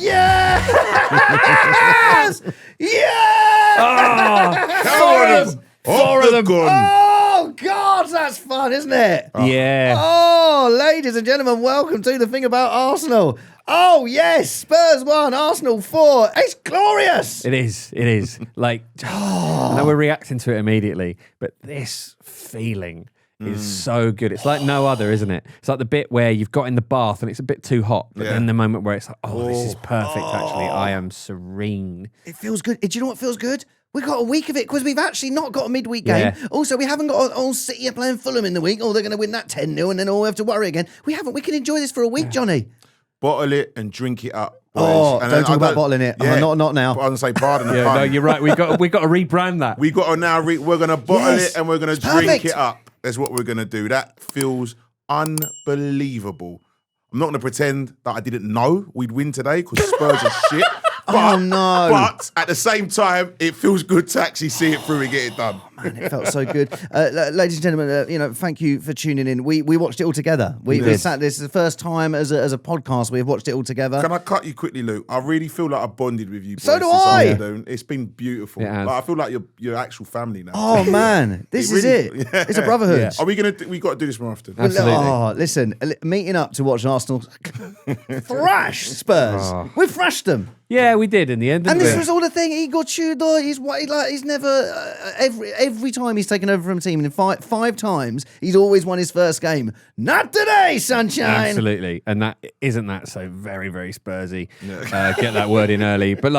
Yes! Yes! Four of them. Oh, God, that's fun, isn't it? Yeah. Oh, ladies and gentlemen, welcome to The Thing About Arsenal. Oh, yes, Spurs 1, Arsenal 4. It's glorious. It is. Like, I know we're reacting to it immediately, but this feeling is so good. It's like no other, isn't it? It's like the bit where you've got in the bath and it's a bit too hot, but then the moment where it's like, this is perfect, actually. I am serene. It feels good. Do you know what feels good? We've got a week of it because we've actually not got a midweek game. Also, we haven't got all City are playing Fulham in the week. Oh, they're going to win that 10-0 and then all we have to worry again. We haven't. We can enjoy this for a week, Johnny. Bottle it and drink it up. Boys. Oh, and don't talk about bottling it. Yeah. Not now. I was going to say pardon the pun. No, you're right. We got to rebrand that. We got to now, we're going to bottle Yes. it and we're going to drink it up. That's what we're going to do. That feels unbelievable. I'm not going to pretend that I didn't know we'd win today because Spurs are shit. Oh, no. But at the same time, it feels good to actually see it through and get it done. Man, it felt so good. Ladies and gentlemen, thank you for tuning in. We watched it all together. We sat. This is the first time as a podcast we've watched it all together. Can I cut you quickly, Luke? I really feel like I bonded with you boys. So do this I. afternoon. It's been beautiful. It has. Like, I feel like you're actual family now. Oh man, this is it. Yeah. It's a brotherhood. Yeah. Are we going to? We got to do this more often. Absolutely. Oh, listen, meeting up to watch Arsenal thrash Spurs. We thrashed them. Yeah, we did in the end. And Didn't this we? was all the thing. Igor Tudor, he's never every time he's taken over from a team, and in five times he's always won his first game. Not today, sunshine. Absolutely, and that isn't that so very, very Spursy. Get that word in early, but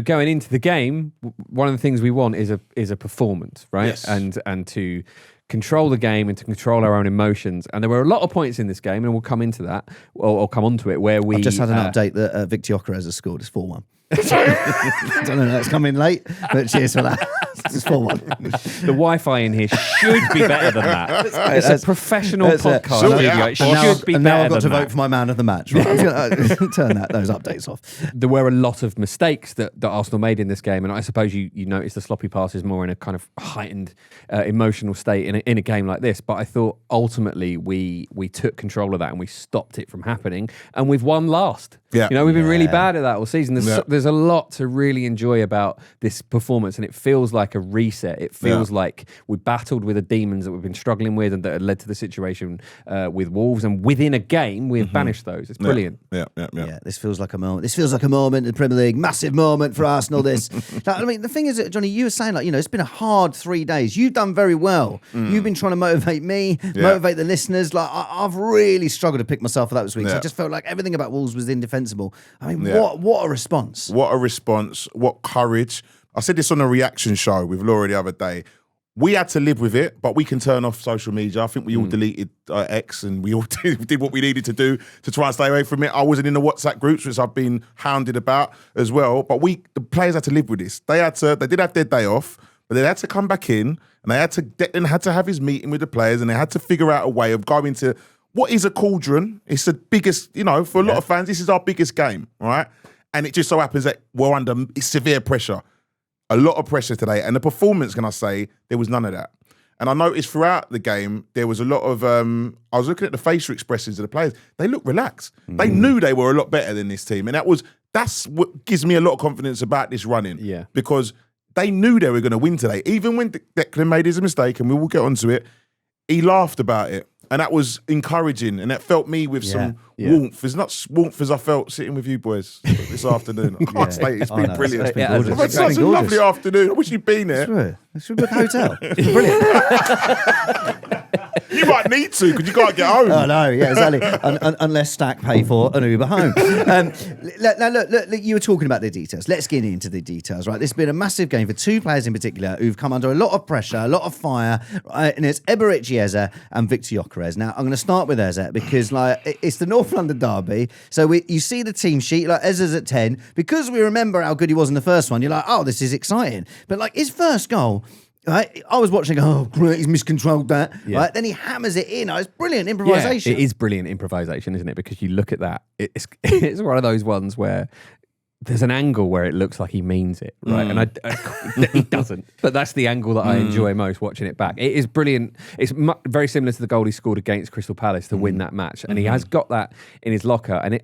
going into the game, one of the things we want is a performance, right? Yes. And to control the game and to control our own emotions. And there were a lot of points in this game, and we'll come into that or come onto it where we I've just had an update that Viktor Gyökeres has scored. It's 4-1. Don't know, it's coming late, but cheers for that. It's 4-1. The Wi-Fi in here should be better than that. It's a professional podcast. Sort it Video. out, It boss. should be and better now I've got to than vote that. for my man of the match. Right, I'm gonna, turn those updates off. There were a lot of mistakes that Arsenal made in this game, and I suppose you noticed the sloppy passes more in a kind of heightened emotional state in a game like this. But I thought ultimately we took control of that and we stopped it from happening, and we've won last. Yeah. We've been really bad at that all season. There's a lot to really enjoy about this performance, and it feels like a reset. It feels like we battled with the demons that we've been struggling with and that had led to the situation with Wolves, and within a game we've banished those. It's brilliant. Yeah. This feels like a moment. This feels like a moment in the Premier League. Massive moment for Arsenal. This. I mean, the thing is, Johnny, you were saying it's been a hard 3 days. You've done very well. You've been trying to motivate me, motivate the listeners. I've really struggled to pick myself up this week. So I just felt like everything about Wolves was indefensible. I mean, what a response. What a response. What courage. I said this on a reaction show with Laura the other day. We had to live with it, but we can turn off social media. I think we all deleted X and we all did what we needed to do to try and stay away from it. I wasn't in the WhatsApp groups, which I've been hounded about as well. But the players had to live with this. They did have their day off, but they had to come back in and they had to have his meeting with the players, and they had to figure out a way of going to what is a cauldron. It's the biggest, for a lot of fans, this is our biggest game, right? And it just so happens that we're under severe pressure. A lot of pressure today. And the performance, can I say, there was none of that. And I noticed throughout the game, there was a lot of, I was looking at the facial expressions of the players. They looked relaxed. They knew they were a lot better than this team. And that's what gives me a lot of confidence about this running. Yeah. Because they knew they were going to win today. Even when Declan made his mistake, and we will get onto it, he laughed about it. And that was encouraging, and that felt me with some warmth. It's not warmth as I felt sitting with you boys this afternoon. I can't state it's been brilliant. It's been gorgeous. I've had such a lovely afternoon. I wish you'd been there. It should book a hotel. It's brilliant. You might need to because you can't get home. Oh no, yeah, exactly. Unless Stack pay for an Uber home. Now, look, you were talking about the details. Let's get into the details, right? This has been a massive game for two players in particular who've come under a lot of pressure, a lot of fire, right? And it's Eberechi Eze and Viktor Gyökeres. Now, I'm going to start with Eze because, it's the North London derby. So you see the team sheet, Eze's at 10. Because we remember how good he was in the first one, you're like, oh, this is exciting. But, his first goal... Right, I was watching. Oh, great! He's miscontrolled that. Yeah. Right, then he hammers it in. It's brilliant improvisation. Yeah, it is brilliant improvisation, isn't it? Because you look at that, it's one of those ones where there's an angle where it looks like he means it, right? And he doesn't. But that's the angle that I enjoy most watching it back. It is brilliant. It's very similar to the goal he scored against Crystal Palace to win that match, and he has got that in his locker. And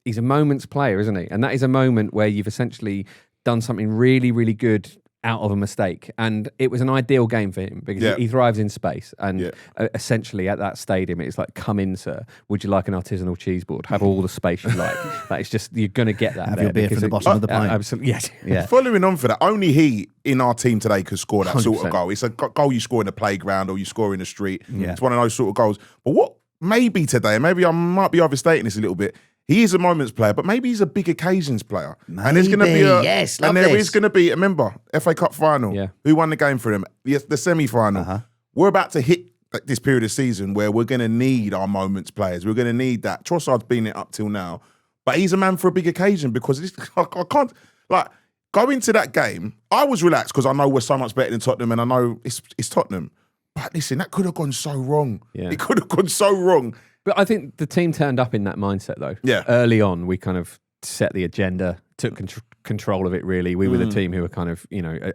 he's a moments player, isn't he? And that is a moment where you've essentially done something really, really good out of a mistake, and it was an ideal game for him because he thrives in space, and essentially at that stadium it's like, come in sir, would you like an artisanal cheese board, have all the space you like. That is just, you're going to get that have there your beer from the bottom of the pint. Absolutely, yes. Yeah. Following on for that, only he in our team today could score that sort of 100%. goal. It's a goal you score in the playground or you score in the street. It's one of those sort of goals. But what maybe today, and maybe I might be overstating this a little bit, he is a moments player, but maybe he's a big occasions player. Maybe. And there's going to be Yes, going to be, remember, FA Cup final. Yeah. Who won the game for them? The semi-final. We're about to hit this period of season where we're going to need our moments players. We're going to need that. Trossard's been it up till now, but he's a man for a big occasion because I can't, like, go into that game. I was relaxed because I know we're so much better than Tottenham, and I know it's Tottenham. But listen, that could have gone so wrong. Yeah. It could have gone so wrong. But I think the team turned up in that mindset, though. Yeah. Early on, we kind of set the agenda, took control of it, really. We were the team who were kind of,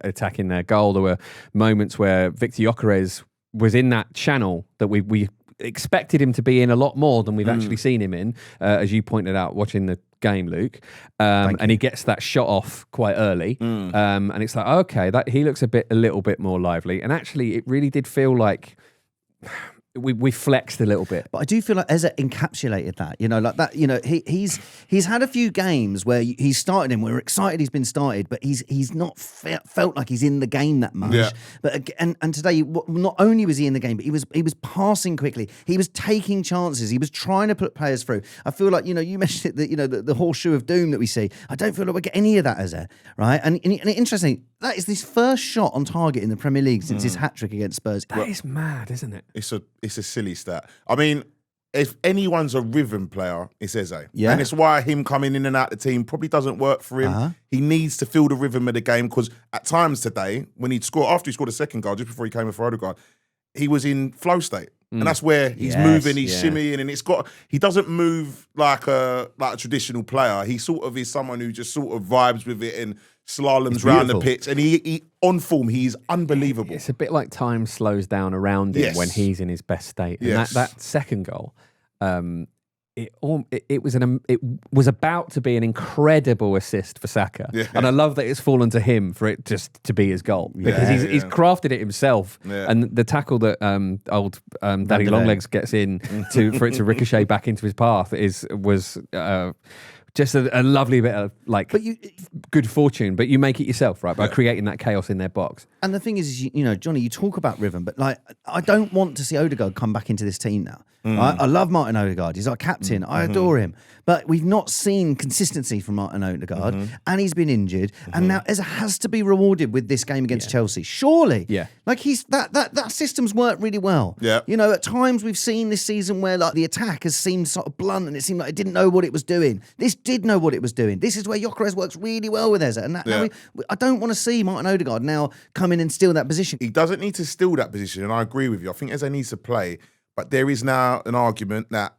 attacking their goal. There were moments where Viktor Gyökeres was in that channel that we expected him to be in a lot more than we've actually seen him in, as you pointed out watching the game, Luke. And he gets that shot off quite early. And it's like, okay, that he looks a little bit more lively. And actually, it really did feel like we flexed a little bit. But I do feel like Eze encapsulated that, like that, he's had a few games where he's started him, we're excited he's been started, but he's not felt like he's in the game that much. Yeah. But and today, not only was he in the game, but he was passing quickly. He was taking chances. He was trying to put players through. I feel like, you mentioned it, the horseshoe of doom that we see. I don't feel like we get any of that Eze, right? And interesting, that is his first shot on target in the Premier League since his hat-trick against Spurs. That is mad, isn't it? It's a silly stat. I mean, if anyone's a rhythm player, it's Eze. Yeah. And it's why him coming in and out the team probably doesn't work for him. He needs to feel the rhythm of the game because at times today, when after he scored a second goal, just before he came in for Odegaard, he was in flow state. And that's where he's moving, he's shimmying, and he doesn't move like a traditional player. He sort of is someone who just sort of vibes with it and slaloms around the pitch, and he on form, he's unbelievable. It's a bit like time slows down around him when he's in his best state. And that second goal, it was about to be an incredible assist for Saka, and I love that it's fallen to him for it just to be his goal because he's crafted it himself. And the tackle that old Daddy Longlegs gets in for it to ricochet back into his path was. Just a lovely bit of good fortune, but you make it yourself, right? By creating that chaos in their box. And the thing is, Johnny, you talk about rhythm, but I don't want to see Odegaard come back into this team now. Right? I love Martin Odegaard. He's our captain. I adore him. But we've not seen consistency from Martin Odegaard, and he's been injured. And now Eze has to be rewarded with this game against Chelsea. Surely. Yeah. Like that system's worked really well. Yeah. At times we've seen this season where the attack has seemed sort of blunt and it seemed like it didn't know what it was doing. This did know what it was doing. This is where Gyökeres works really well with Eze. And now I don't want to see Martin Odegaard now come in and steal that position. He doesn't need to steal that position, and I agree with you. I think Eze needs to play, but there is now an argument that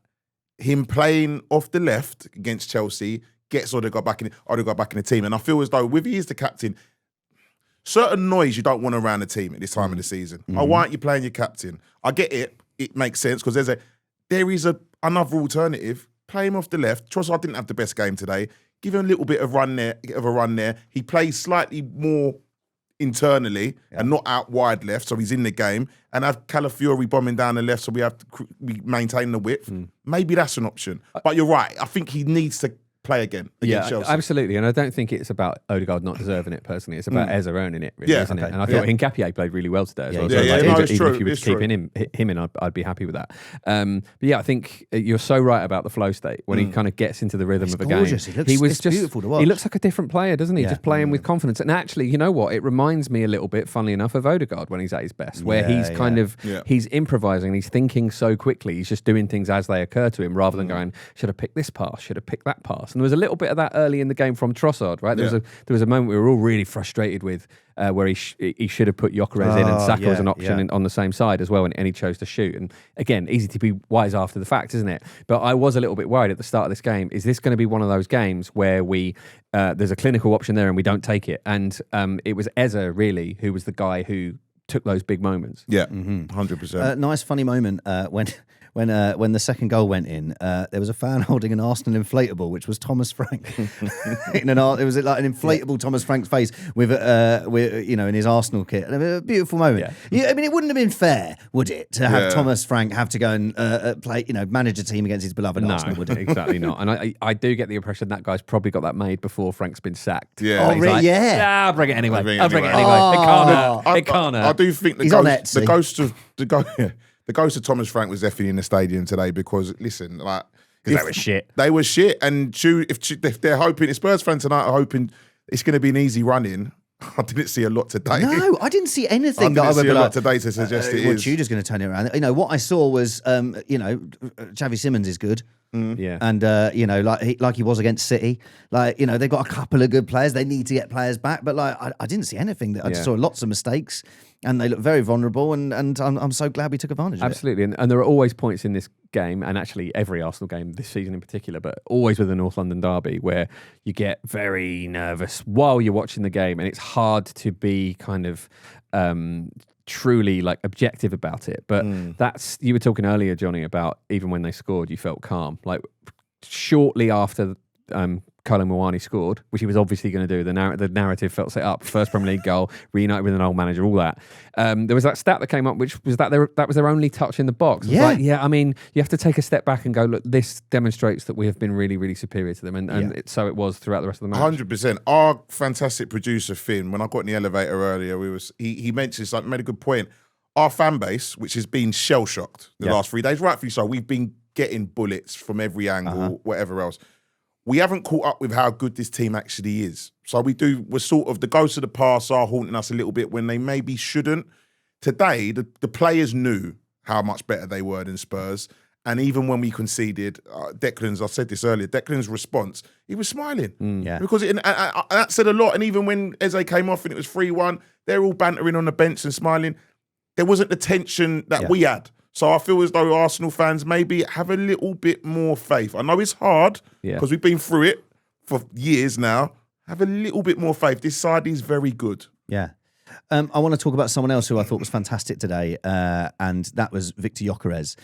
him playing off the left against Chelsea gets Odegaard back in the team. And I feel as though with he is the captain, certain noise you don't want around the team at this time of the season. Oh, why aren't you playing your captain? I get it. It makes sense because there is another alternative. Play him off the left. Trossard didn't have the best game today. Give him a little bit of a run there. He plays slightly more internally and not out wide left, so he's in the game. And have Calafiori bombing down the left, so we maintain the width. Maybe that's an option. But you're right. I think he needs to play again against Chelsea. Absolutely. And I don't think it's about Odegaard not deserving it personally. It's about Eze earning it, really, isn't it? And I thought Hincapié played really well today as well. It's Even true. if you were to keep him in, I'd be happy with that. But I think you're so right about the flow state when he kind of gets into the rhythm of a gorgeous. game. It's beautiful to watch. He looks like a different player, doesn't he? Just playing with confidence. And actually, you know what? It reminds me a little bit, funnily enough, of Odegaard when he's at his best, where he's kind of he's improvising. He's thinking so quickly. He's just doing things as they occur to him, rather than going, should I pick this pass? Should I pick that pass? And there was a little bit of that early in the game from Trossard, right? There was a moment we were all really frustrated with where he should have put Gyökeres in and Saka was an option on the same side as well, and he chose to shoot. And again, easy to be wise after the fact, isn't it? But I was a little bit worried at the start of this game. Is this going to be one of those games where there's a clinical option there and we don't take it? And it was Eze really who was the guy who took those big moments. Yeah, 100%. Nice funny moment when the second goal went in. There was a fan holding an Arsenal inflatable, which was Thomas Frank. It was like an inflatable Thomas Frank's face with in his Arsenal kit. And a beautiful moment. Yeah, I mean, it wouldn't have been fair, would it, to have Thomas Frank have to go and play, manage a team against his beloved Arsenal, would it? Exactly not. And I do get the impression that guy's probably got that made before Frank's been sacked. Yeah. Oh, really? I'll bring it anyway. It can't hurt. I do think He's on Etsy. the ghost of Thomas Frank was definitely in the stadium today because, listen, like... Because they were shit. They were shit. And if they're hoping, if Spurs fans tonight are hoping it's going to be an easy run-in, I didn't see a lot today. No, I didn't see anything. I didn't see a lot today to suggest it is. Tudor's going to turn it around. What I saw was, Xavi Simons is good. Yeah. And, like he was against City. They've got a couple of good players. They need to get players back. But, I didn't see anything. I just saw lots of mistakes. And they look very vulnerable, and I'm so glad we took advantage of it. Absolutely, and there are always points in this game, and actually every Arsenal game this season in particular, but always with the North London derby, where you get very nervous while you're watching the game, and it's hard to be kind of truly objective about it. But you were talking earlier, Jonny, about even when they scored, you felt calm. Shortly after Kolo Muani scored, which he was obviously going to do. The narrative felt set up. First Premier League goal, reunited with an old manager, all that. There was that stat that came up, which was that was their only touch in the box. I mean, you have to take a step back and go, look, this demonstrates that we have been really, really superior to them. So it was throughout the rest of the match. 100%. Our fantastic producer, Finn, when I got in the elevator earlier, he mentioned something, made a good point. Our fan base, which has been shell-shocked the last 3 days, rightfully so, we've been getting bullets from every angle, whatever else. We haven't caught up with how good this team actually is. So we're sort of, the ghosts of the past are haunting us a little bit when they maybe shouldn't. Today, the players knew how much better they were than Spurs. And even when we conceded, Declan's, I said this earlier, Declan's response, he was smiling. Because that said a lot. And even when Eze came off and it was 3-1, they're all bantering on the bench and smiling. There wasn't the tension that we had. So I feel as though Arsenal fans maybe have a little bit more faith. I know it's hard because we've been through it for years now. Have a little bit more faith. This side is very good. Yeah. I want to talk about someone else who I thought was fantastic today, and that was Viktor Gyökeres.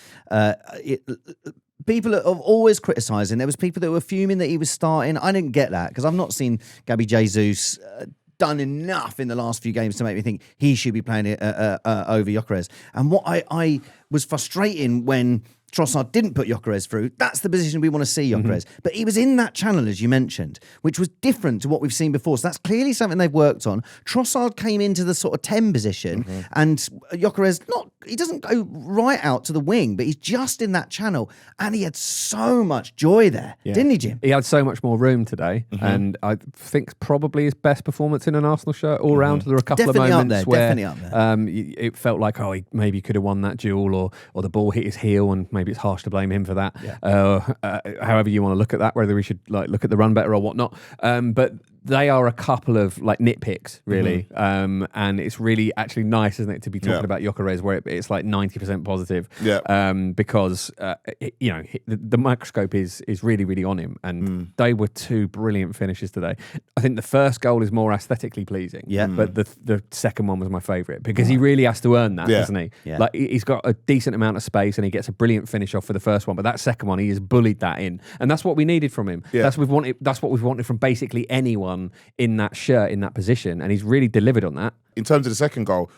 People are always criticising. There was people that were fuming that he was starting. I didn't get that because I've not seen Gabi Jesus done enough in the last few games to make me think he should be playing over Gyökeres. And what I was frustrating when Trossard didn't put Gyökeres through, that's the position we want to see Gyökeres. But he was in that channel, as you mentioned, which was different to what we've seen before. So that's clearly something they've worked on. Trossard came into the sort of 10 position, and Gyökeres, he doesn't go right out to the wing, but he's just in that channel. And he had so much joy there, didn't he, Jim? He had so much more room today, and I think probably his best performance in an Arsenal shirt all round. There were a couple of moments where it felt like, he maybe could have won that duel, or the ball hit his heel, and maybe it's harsh to blame him for that. However you want to look at that, whether we should look at the run better or whatnot. But they are a couple of nitpicks, really. And it's really actually nice, isn't it, to be talking about Gyökeres where it's 90% positive. Because the microscope is really, really on him. And they were two brilliant finishes today. I think the first goal is more aesthetically pleasing. But the second one was my favourite because he really has to earn that, doesn't he? He's got a decent amount of space and he gets a brilliant finish off for the first one. But that second one, he has bullied that in. And that's what we needed from him. That's what we've wanted from basically anyone in that shirt, in that position, and he's really delivered on that. In terms of the second goal,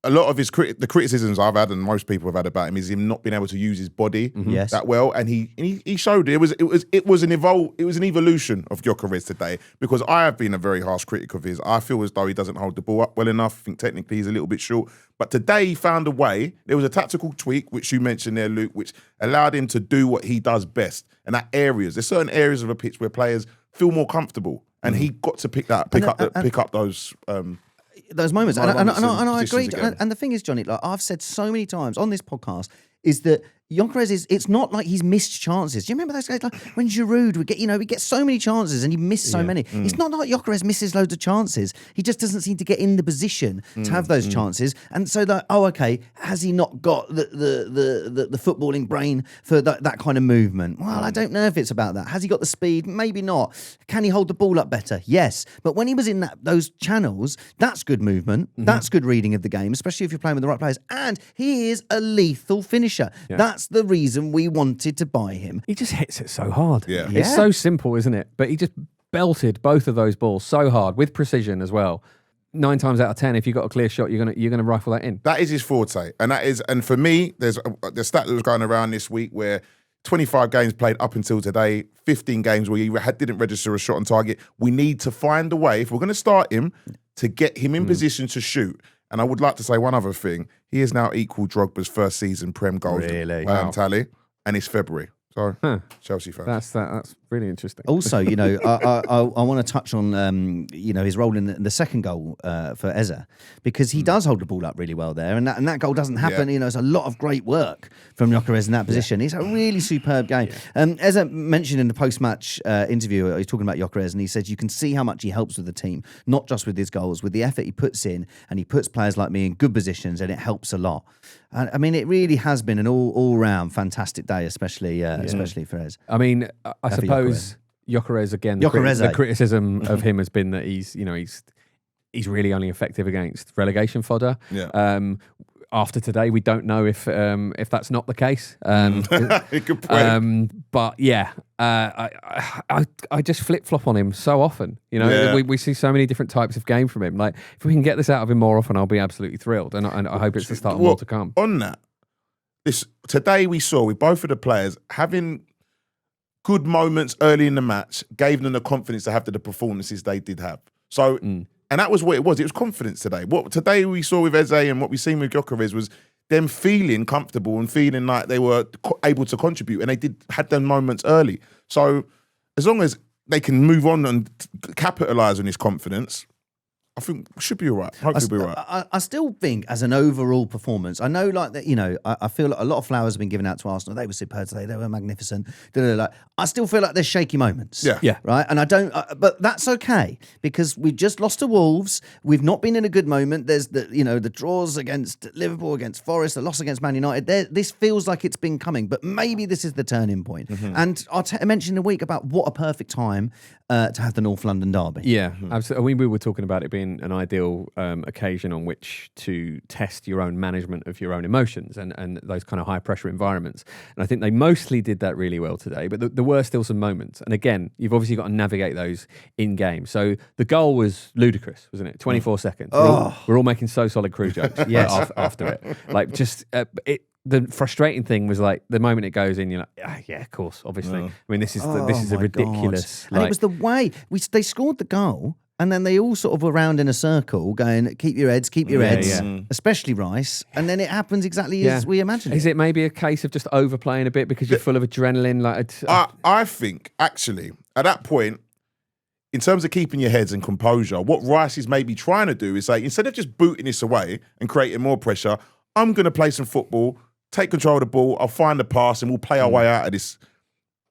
a lot of the criticisms I've had and most people have had about him is him not being able to use his body that well, and he showed it. It was an evolution of Gyökeres today because I have been a very harsh critic of his. I feel as though he doesn't hold the ball up well enough. I think technically he's a little bit short, but today he found a way. There was a tactical tweak which you mentioned there, Luke, which allowed him to do what he does best, and there's certain areas of a pitch where players feel more comfortable. And he got to pick up those moments. And I agree. And the thing is, Jonny, I've said so many times on this podcast, is that Gyökeres it's not like he's missed chances. Do you remember those guys like when Giroud would get, we get so many chances and he missed so many. It's not like Gyökeres misses loads of chances. He just doesn't seem to get in the position to have those chances. And so that, okay, has he not got the footballing brain for that kind of movement? Well, I don't know if it's about that. Has he got the speed? Maybe not. Can he hold the ball up better? Yes. But when he was in those channels, that's good movement. That's good reading of the game, especially if you're playing with the right players. And he is a lethal finisher. Yeah. That's the reason we wanted to buy him. He just hits it so hard. Yeah. It's so simple, isn't it? But he just belted both of those balls so hard with precision as well. 9 times out of 10, if you've got a clear shot, you're gonna rifle that in. That is his forte, and for me, there's the stat that was going around this week where 25 games played up until today, 15 games where he didn't register a shot on target. We need to find a way, if we're going to start him, to get him in position to shoot. And I would like to say one other thing. He is now equal Drogba's first season Prem goals tally, and it's February. So, Chelsea fans. That's really interesting. Also, I want to touch on, his role in the second goal for Eze, because he does hold the ball up really well there, and that goal doesn't happen. Yeah. It's a lot of great work from Gyökeres in that position. It's a really superb game. Yeah. Eze mentioned in the post-match interview, he's talking about Gyökeres, and he said you can see how much he helps with the team, not just with his goals, with the effort he puts in, and he puts players like me in good positions, and it helps a lot. And I mean, it really has been an all-round fantastic day, especially for Eze. I mean, I suppose Gyökeres again. The criticism of him has been that he's really only effective against relegation fodder. Yeah. After today, we don't know if that's not the case. Good point. But yeah, I just flip flop on him so often. We see so many different types of game from him. Like if we can get this out of him more often, I'll be absolutely thrilled. And I hope it's the start of more to come. On that, today we saw with both of the players having good moments early in the match, gave them the confidence to have the performances they did have. So. And that was what it was. It was confidence today. What today we saw with Eze and what we've seen with Gyökeres was them feeling comfortable and feeling like they were able to contribute, and they had them moments early. So as long as they can move on and capitalise on his confidence, I think we should be all right. Hopefully we'll be all right. I still think as an overall performance, I know like that, I feel like a lot of flowers have been given out to Arsenal. They were superb today. They were magnificent. I still feel like there's shaky moments. Yeah. Right. And I don't, but that's okay because we just lost to Wolves. We've not been in a good moment. There's the draws against Liverpool, against Forest, the loss against Man United. This feels like it's been coming, but maybe this is the turning point. Mm-hmm. And I mentioned a week about what a perfect time to have the North London derby. Yeah, absolutely. We were talking about it being an ideal occasion on which to test your own management of your own emotions and those kind of high pressure environments. And I think they mostly did that really well today, but there were still some moments. And again, you've obviously got to navigate those in game. So the goal was ludicrous, wasn't it? 24 seconds. We're all making so solid crew jokes after it. Like just the frustrating thing was like the moment it goes in, you're like, yeah, of course, obviously. I mean, this is a ridiculous. And it was the way they scored the goal, and then they all sort of were around in a circle, going, "Keep your heads, especially Rice." And then it happens exactly as we imagined. Is it maybe a case of just overplaying a bit because you're full of adrenaline? I think actually at that point, in terms of keeping your heads and composure, what Rice is maybe trying to do is say, instead of just booting this away and creating more pressure, I'm going to play some football. Take control of the ball. I'll find the pass, and we'll play our way out of this.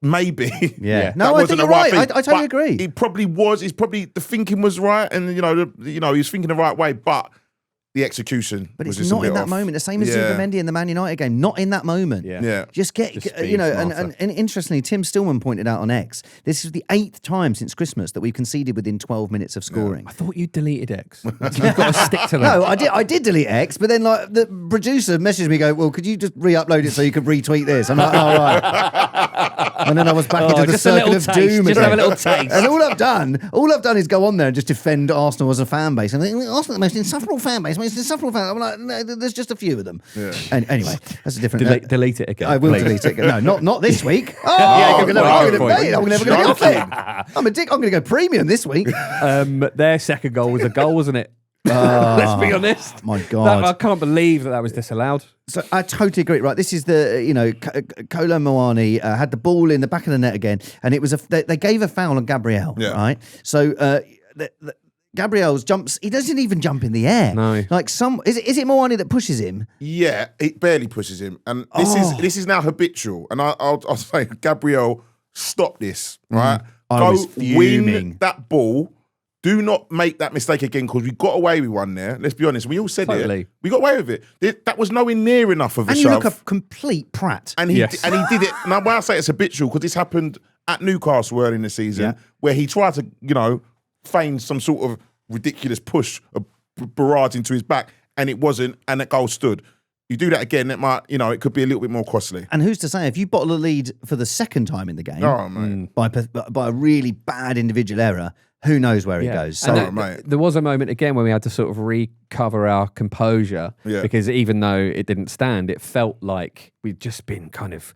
Maybe. Yeah. No, I think you're right. I totally agree. It probably was. The thinking was right, and he was thinking the right way, but the execution. But was it's just not in that moment. The same as Zubimendi in the Man United game. Not in that moment. Yeah. Just and interestingly, Tim Stillman pointed out on X, this is the 8th time since Christmas that we've conceded within 12 minutes of scoring. I thought you deleted X. You've got to stick to that. No, I did delete X, but then like the producer messaged me, well, could you just re-upload it so you could retweet this? I'm like, all right. And then I was back into the circle of doom. Just have a little taste. And all I've done is go on there and just defend Arsenal as a fan base. And I think Arsenal are the most insufferable fan base. It's insufferable fan. I'm like, no, there's just a few of them. Yeah. And anyway, that's a different. Delete it again. I will delete it again. No, not this week. I'm never going to be off it. I'm a dick. I'm going to go premium this week. Their second goal was a goal, wasn't it? Let's be honest. My God, I can't believe that was disallowed. So I totally agree. Right, this is Kolo Muani had the ball in the back of the net again, and it was they gave a foul on Gabriel. Yeah. Right, so Gabriel's jumps. He doesn't even jump in the air. No. Like is it Moani that pushes him? Yeah, it barely pushes him, and this is now habitual. And I'll say, Gabriel, stop this, right? I was fuming. Win that ball. Do not make that mistake again, because we got away with one there. Let's be honest. We all said it. We got away with it. That was nowhere near enough of a And shove. you look a complete prat. And he did it. Now, when I say it's habitual, because this happened at Newcastle early in the season, where he tried to, feign some sort of ridiculous push, a barrage into his back, and it wasn't, and that goal stood. You do that again, it might, it could be a little bit more costly. And who's to say, if you bottle a lead for the second time in the game by a really bad individual error, who knows where it goes? So, there was a moment again when we had to sort of recover our composure because even though it didn't stand, it felt like we'd just been kind of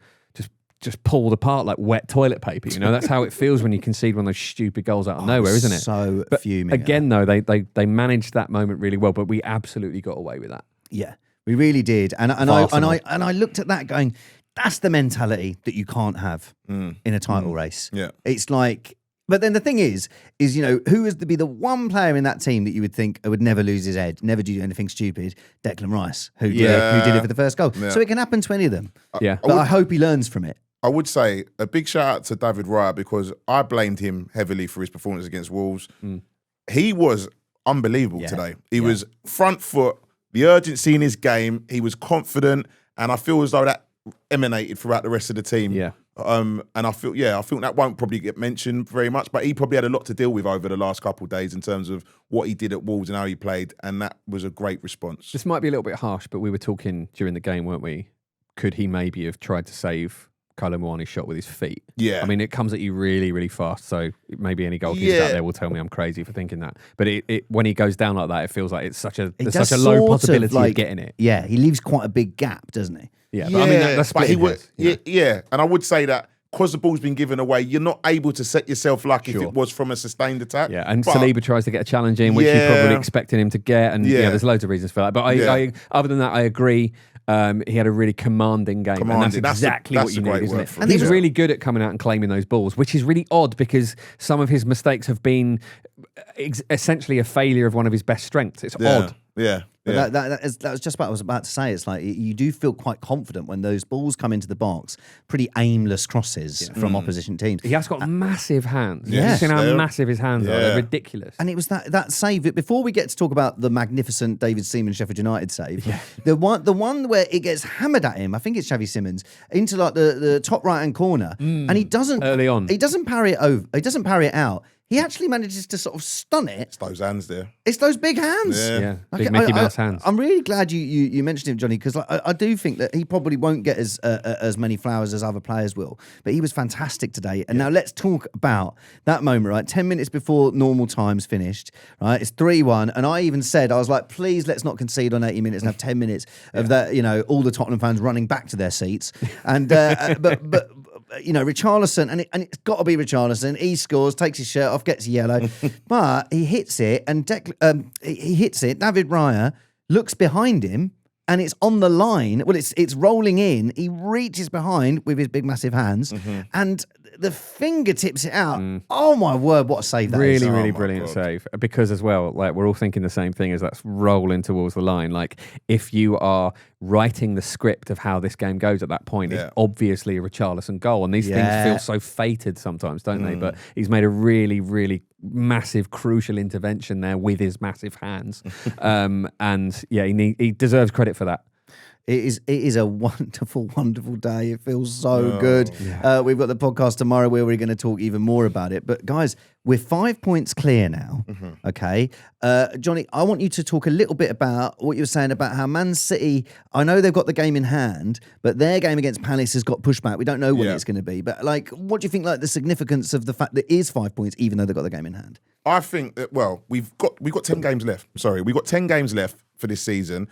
just pulled apart like wet toilet paper. That's how it feels when you concede one of those stupid goals out of nowhere, isn't it? So but fuming. Again, though, they managed that moment really well, but we absolutely got away with that. Yeah, we really did. And I looked at that going, that's the mentality that you can't have in a title race. Yeah, it's like. But then the thing is who is to be the one player in that team that you would think would never lose his head, never do anything stupid? Declan Rice, who did it for the first goal. Yeah. So it can happen to any of them. Yeah, but I hope he learns from it. I would say a big shout out to David Raya, because I blamed him heavily for his performance against Wolves. He was unbelievable today. He was front foot, the urgency in his game. He was confident, and I feel as though that emanated throughout the rest of the team. Yeah. And I feel that won't probably get mentioned very much, but he probably had a lot to deal with over the last couple of days in terms of what he did at Wolves and how he played, and that was a great response. This might be a little bit harsh, but we were talking during the game, weren't we? Could he maybe have tried to save Kylo Moani's shot with his feet? Yeah. I mean, it comes at you really, really fast, so maybe any goalkeepers out there will tell me I'm crazy for thinking that. But it when he goes down like that, it feels like there's such a low possibility of getting it. Yeah, he leaves quite a big gap, doesn't he? Yeah, but I mean, that's but he would. Yeah, and I would say that because the ball's been given away, you're not able to set yourself like if it was from a sustained attack. Yeah, and Saliba tries to get a challenge in, which you're probably expecting him to get, and there's loads of reasons for that. But I other than that, I agree. He had a really commanding game, and that's exactly what you need, isn't it? And he's really good at coming out and claiming those balls, which is really odd because some of his mistakes have been essentially a failure of one of his best strengths. It's odd. Yeah. But that was just what I was about to say. It's like you do feel quite confident when those balls come into the box, pretty aimless crosses from opposition teams. He has got massive hands. Yeah. You've seen how massive his hands are. They're ridiculous. And it was that save. Before we get to talk about the magnificent David Seaman Sheffield United save, the one where it gets hammered at him, I think it's Xavi Simons, into like the top right hand corner, and he doesn't early on. He doesn't parry it over. He doesn't parry it out. He actually manages to sort of stun it. It's those hands there. It's those big hands. Yeah, big Mickey Mouse hands. I'm really glad you mentioned him, Johnny, because I do think that he probably won't get as many flowers as other players will. But he was fantastic today. And now let's talk about that moment, right? 10 minutes before normal time's finished, right? It's 3-1. And I even said, I was like, please let's not concede on 80 minutes and have 10 minutes of that, all the Tottenham fans running back to their seats. And but Richarlison, and it's got to be Richarlison. He scores, takes his shirt off, gets a yellow, but he hits it, and he hits it. David Raya looks behind him, and it's on the line. Well, it's rolling in. He reaches behind with his big, massive hands, and the finger tips it out. Oh my word, what a save that is. Really brilliant save. Because as well, like we're all thinking the same thing as that's rolling towards the line. Like if you are writing the script of how this game goes at that point, it's obviously a Richarlison goal. And these things feel so fated sometimes, don't they? But he's made a really, really massive, crucial intervention there with his massive hands. And yeah, he deserves credit for that. It is a wonderful, wonderful day. It feels so good. Yeah. We've got the podcast tomorrow where we're going to talk even more about it. But guys, we're 5 points clear now. Okay. Johnny, I want you to talk a little bit about what you were saying about how Man City, I know they've got the game in hand, but their game against Palace has got pushed back. We don't know when it's going to be. But like, what do you think like the significance of the fact that it is 5 points, even though they've got the game in hand? I think that, we've got 10 games left. Sorry, we've got 10 games left for this season.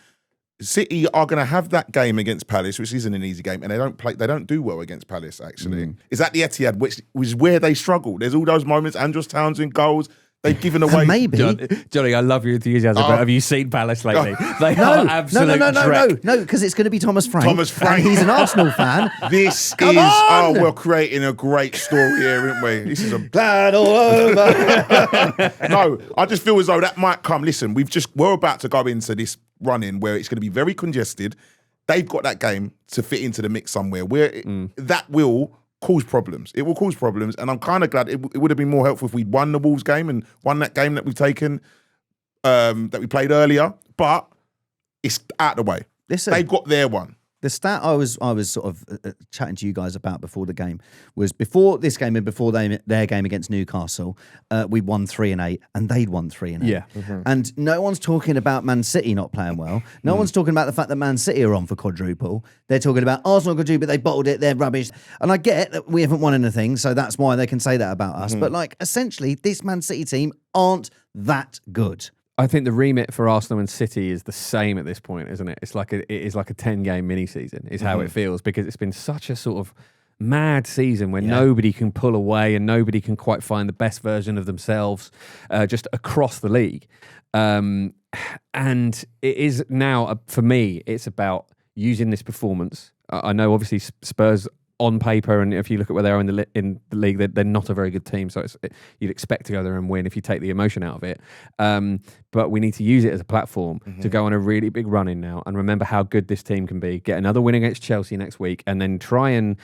City are going to have that game against Palace, which isn't an easy game, and they don't do well against Palace, actually. It's at the Etihad, which was where they struggle. There's all those moments, Andros Townsend goals, They've given away. Maybe. Johnny, I love your enthusiasm, but have you seen Palace lately? They are absolute No, because it's going to be Thomas Frank. Thomas Frank. And he's an Arsenal fan. This Come is, on! we're creating a great story here, aren't we? This is a Glad all over. No, I just feel as though that might come. Listen, we're about to go into this run-in where it's going to be very congested. They've got that game to fit into the mix somewhere where that will cause problems. It will cause problems, and I'm kind of glad it would have been more helpful if we'd won the Wolves game and won that game that we've taken, that we played earlier. But it's out of the way. Listen, they got their one. The stat I was sort of chatting to you guys about before the game was before this game and before their game against Newcastle, we won 3-8 and they'd won 3-8. Yeah. And no one's talking about Man City not playing well. No one's talking about the fact that Man City are on for quadruple. They're talking about Arsenal quadruple, they bottled it, they're rubbish. And I get that we haven't won anything, so that's why they can say that about us. But like essentially, this Man City team aren't that good. I think the remit for Arsenal and City is the same at this point, isn't it? It is like a 10-game mini-season, is how it feels, because it's been such a sort of mad season where nobody can pull away and nobody can quite find the best version of themselves just across the league. And it is now, for me, it's about using this performance. I know obviously Spurs on paper, and if you look at where they are in the league, they're not a very good team. So you'd expect to go there and win if you take the emotion out of it. But we need to use it as a platform to go on a really big run in now, and remember how good this team can be. Get another win against Chelsea next week, and then try and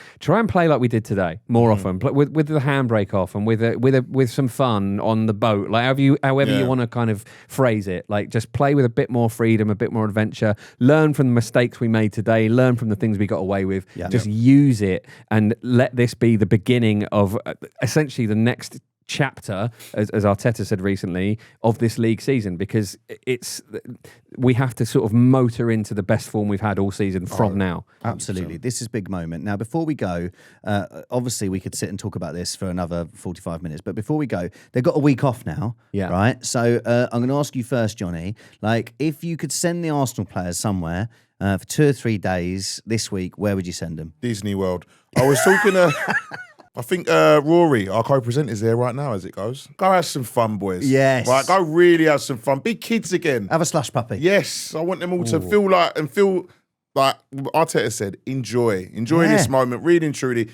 play like we did today more often, with the handbrake off and with some fun on the boat, like however you want to kind of phrase it. Like just play with a bit more freedom, a bit more adventure. Learn from the mistakes we made today. Learn from the things we got away with. Yeah. Just use it. And let this be the beginning of essentially the next chapter, as Arteta said recently, of this league season, because we have to sort of motor into the best form we've had all season from now. Absolutely. This is a big moment. Now, before we go, obviously we could sit and talk about this for another 45 minutes, but before we go, they've got a week off now, right? So I'm going to ask you first, Johnny, like if you could send the Arsenal players somewhere for 2 or 3 days this week, where would you send them? Disney World. I was talking to, I think Rory, our co-presenter, is there right now as it goes. Go have some fun, boys. Yes. Right, go really have some fun. Be kids again. Have a slush puppy. Yes. I want them all to feel like Arteta said, enjoy this moment, really and truly.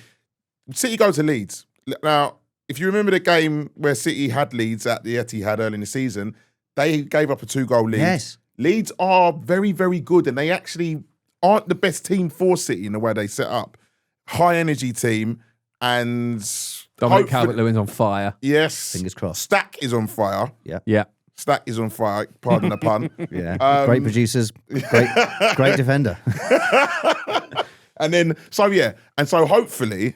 City go to Leeds. Now, if you remember the game where City had Leeds at the Etihad early in the season, they gave up a 2-goal lead. Yes. Leeds are very, very good, and they actually aren't the best team for City in the way they set up. High energy team, and Dominic Calvert-Lewin's on fire. Yes. Fingers crossed. Stack is on fire. Yeah. Stack is on fire, pardon the pun. Yeah. Great producers, great defender. And so hopefully,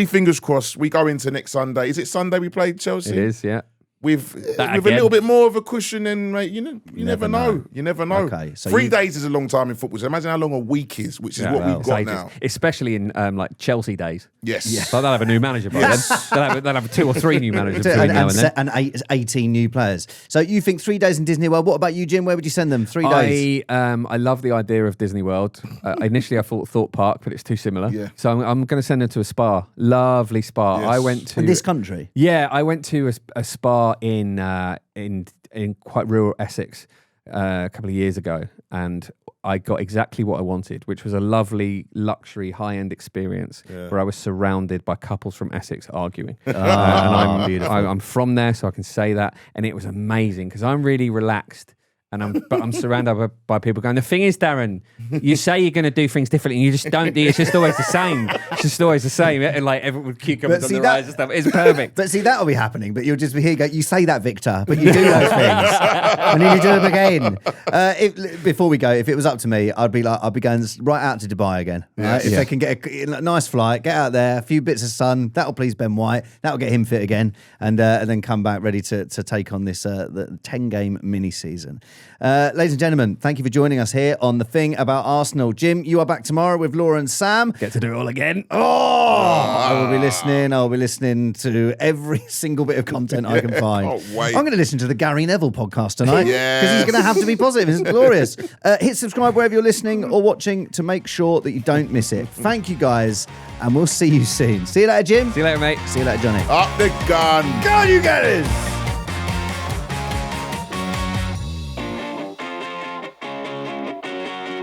fingers crossed, we go into next Sunday. Is it Sunday we play Chelsea? It is, yeah. With a little bit more of a cushion, and mate, you never know. You never know. Okay, so 3 days is a long time in football. So imagine how long a week is, which is what we've got now. Especially in like Chelsea days. Yes. Yeah. So they'll have a new manager by then. They'll have 2 or 3 new managers between now and then. And 18 new players. So you think 3 days in Disney World. What about you, Jim? Where would you send them? 3 days? I love the idea of Disney World. Initially I thought Thorpe Park, but it's too similar. Yeah. So I'm going to send them to a spa. Lovely spa. Yes. I went to... In this country? Yeah, I went to a spa in quite rural Essex a couple of years ago, and I got exactly what I wanted, which was a lovely luxury high-end experience where I was surrounded by couples from Essex arguing. And I'm from there, so I can say that, and it was amazing because I'm really relaxed. But I'm surrounded by people going, the thing is, Darren, you say you're going to do things differently and you just don't do it. It's just always the same. It's just always the same. And like everyone with cucumbers on their eyes and stuff. It's perfect. But see, that'll be happening. But you'll just be here going, you say that, Victor, but you do those things. And then you do them again. Before we go, if it was up to me, I'd be going right out to Dubai again. Right? If they can get a nice flight, get out there, a few bits of sun, that'll please Ben White. That'll get him fit again. And then come back ready to take on this the 10-game mini-season. Ladies and gentlemen, thank you for joining us here on The Thing About Arsenal. Jim, you are back tomorrow with Laura and Sam. Get to do it all again. I will be listening. I'll be listening to every single bit of content I can find. I'm going to listen to the Gary Neville podcast tonight because he's going to have to be positive. It's glorious. Hit subscribe wherever you're listening or watching to make sure that you don't miss it. Thank you, guys, and we'll see you soon. See you later, Jim. See you later, mate. See you later, Johnny. Up the gun. Go, you get it.